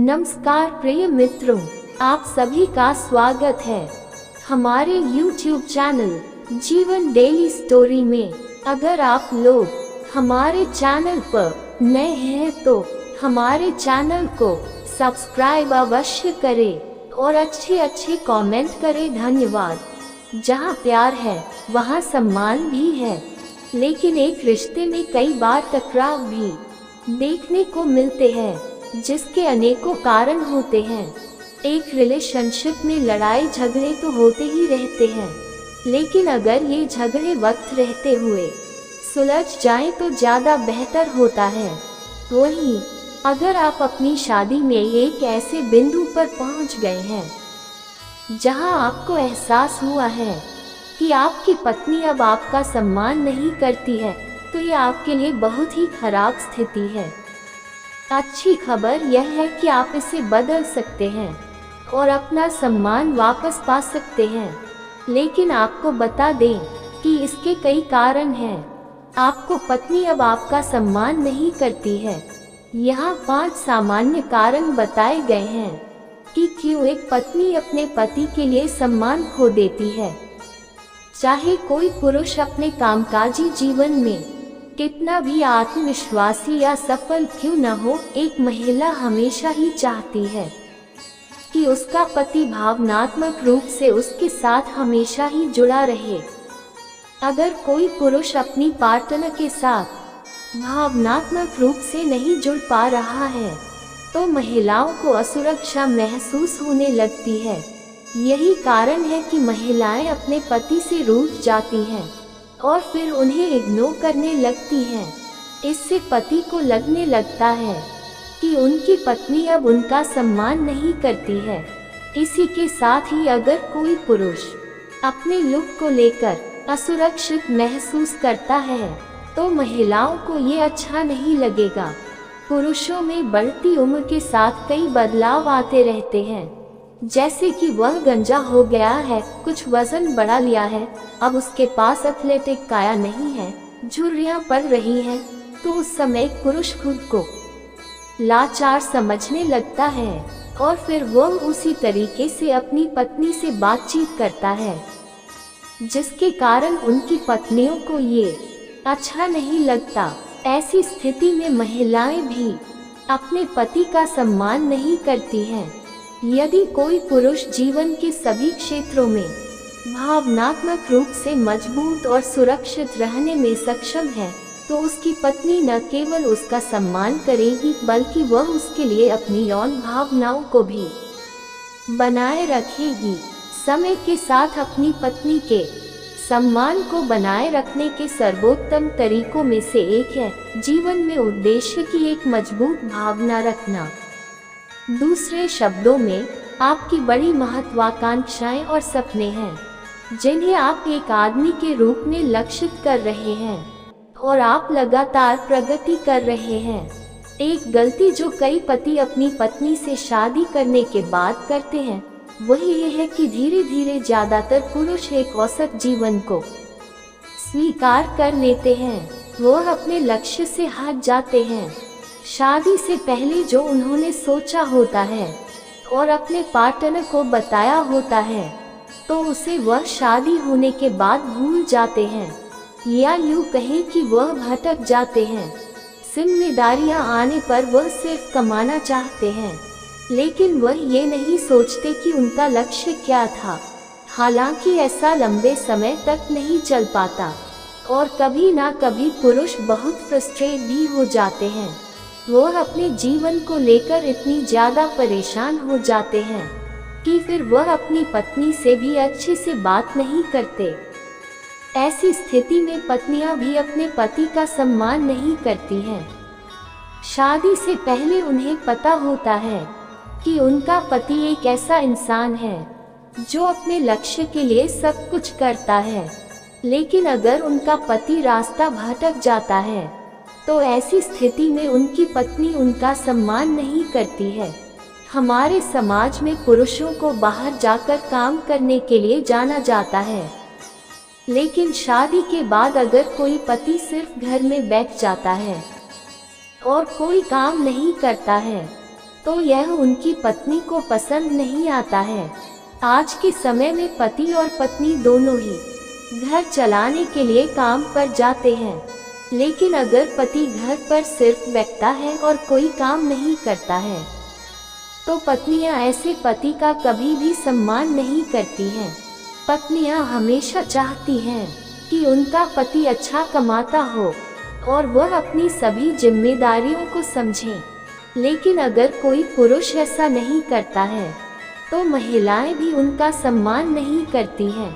नमस्कार प्रिय मित्रों, आप सभी का स्वागत है हमारे YouTube चैनल जीवन डेली स्टोरी में। अगर आप लोग हमारे चैनल पर नए हैं तो हमारे चैनल को सब्सक्राइब अवश्य करें और अच्छे कमेंट करें। धन्यवाद। जहाँ प्यार है वहाँ सम्मान भी है, लेकिन एक रिश्ते में कई बार टकराव भी देखने को मिलते हैं, जिसके अनेकों कारण होते हैं। एक रिलेशनशिप में लड़ाई झगड़े तो होते ही रहते हैं, लेकिन अगर ये झगड़े वक्त रहते हुए सुलझ जाएं तो ज़्यादा बेहतर होता है। वहीं अगर आप अपनी शादी में एक ऐसे बिंदु पर पहुंच गए हैं जहां आपको एहसास हुआ है कि आपकी पत्नी अब आपका सम्मान नहीं करती है, तो ये आपके लिए बहुत ही खराब स्थिति है। अच्छी खबर यह है कि आप इसे बदल सकते हैं और अपना सम्मान वापस पा सकते हैं, लेकिन आपको बता दें कि इसके कई कारण हैं। आपको पत्नी अब आपका सम्मान नहीं करती है। यहाँ 5 सामान्य कारण बताए गए हैं कि क्यों एक पत्नी अपने पति के लिए सम्मान खो देती है। चाहे कोई पुरुष अपने कामकाजी जीवन में कितना भी आत्मविश्वासी या सफल क्यों न हो, एक महिला हमेशा ही चाहती है कि उसका पति भावनात्मक रूप से उसके साथ हमेशा ही जुड़ा रहे। अगर कोई पुरुष अपनी पार्टनर के साथ भावनात्मक रूप से नहीं जुड़ पा रहा है तो महिलाओं को असुरक्षा महसूस होने लगती है। यही कारण है कि महिलाएं अपने पति से रूठ जाती हैं और फिर उन्हें इग्नोर करने लगती हैं। इससे पति को लगने लगता है कि उनकी पत्नी अब उनका सम्मान नहीं करती है। इसी के साथ ही अगर कोई पुरुष अपने लुक को लेकर असुरक्षित महसूस करता है तो महिलाओं को ये अच्छा नहीं लगेगा। पुरुषों में बढ़ती उम्र के साथ कई बदलाव आते रहते हैं, जैसे कि वह गंजा हो गया है, कुछ वजन बढ़ा लिया है, अब उसके पास एथलेटिक काया नहीं है, झुर्रियां पड़ रही हैं, तो उस समय पुरुष खुद को लाचार समझने लगता है और फिर वह उसी तरीके से अपनी पत्नी से बातचीत करता है, जिसके कारण उनकी पत्नियों को ये अच्छा नहीं लगता। ऐसी स्थिति में महिलाएं भी अपने पति का सम्मान नहीं करती हैं। यदि कोई पुरुष जीवन के सभी क्षेत्रों में भावनात्मक रूप से मजबूत और सुरक्षित रहने में सक्षम है तो उसकी पत्नी न केवल उसका सम्मान करेगी बल्कि वह उसके लिए अपनी यौन भावनाओं को भी बनाए रखेगी। समय के साथ अपनी पत्नी के सम्मान को बनाए रखने के सर्वोत्तम तरीकों में से एक है जीवन में उद्देश्य की एक मजबूत भावना रखना। दूसरे शब्दों में, आपकी बड़ी महत्वाकांक्षाएं और सपने हैं जिन्हें आप एक आदमी के रूप में लक्षित कर रहे हैं और आप लगातार प्रगति कर रहे हैं। एक गलती जो कई पति अपनी पत्नी से शादी करने के बाद करते हैं वही ये है कि धीरे धीरे ज्यादातर पुरुष एक औसत जीवन को स्वीकार कर लेते हैं। वह अपने लक्ष्य से हट जाते हैं। शादी से पहले जो उन्होंने सोचा होता है और अपने पार्टनर को बताया होता है तो उसे वह शादी होने के बाद भूल जाते हैं, या यूँ कहें कि वह भटक जाते हैं। जिम्मेदारियां आने पर वह सिर्फ कमाना चाहते हैं, लेकिन वह ये नहीं सोचते कि उनका लक्ष्य क्या था। हालांकि ऐसा लंबे समय तक नहीं चल पाता और कभी ना कभी पुरुष बहुत फ्रस्ट्रेट भी हो जाते हैं। वह अपने जीवन को लेकर इतनी ज़्यादा परेशान हो जाते हैं कि फिर वह अपनी पत्नी से भी अच्छे से बात नहीं करते। ऐसी स्थिति में पत्नियां भी अपने पति का सम्मान नहीं करती हैं। शादी से पहले उन्हें पता होता है कि उनका पति एक ऐसा इंसान है जो अपने लक्ष्य के लिए सब कुछ करता है, लेकिन अगर उनका पति रास्ता भटक जाता है तो ऐसी स्थिति में उनकी पत्नी उनका सम्मान नहीं करती है। हमारे समाज में पुरुषों को बाहर जाकर काम करने के लिए जाना जाता है, लेकिन शादी के बाद अगर कोई पति सिर्फ घर में बैठ जाता है और कोई काम नहीं करता है तो यह उनकी पत्नी को पसंद नहीं आता है। आज के समय में पति और पत्नी दोनों ही घर चलाने के लिए काम पर जाते हैं, लेकिन अगर पति घर पर सिर्फ बैठता है और कोई काम नहीं करता है तो पत्नियां ऐसे पति का कभी भी सम्मान नहीं करती हैं। पत्नियां हमेशा चाहती हैं कि उनका पति अच्छा कमाता हो और वह अपनी सभी जिम्मेदारियों को समझे, लेकिन अगर कोई पुरुष ऐसा नहीं करता है तो महिलाएं भी उनका सम्मान नहीं करती हैं।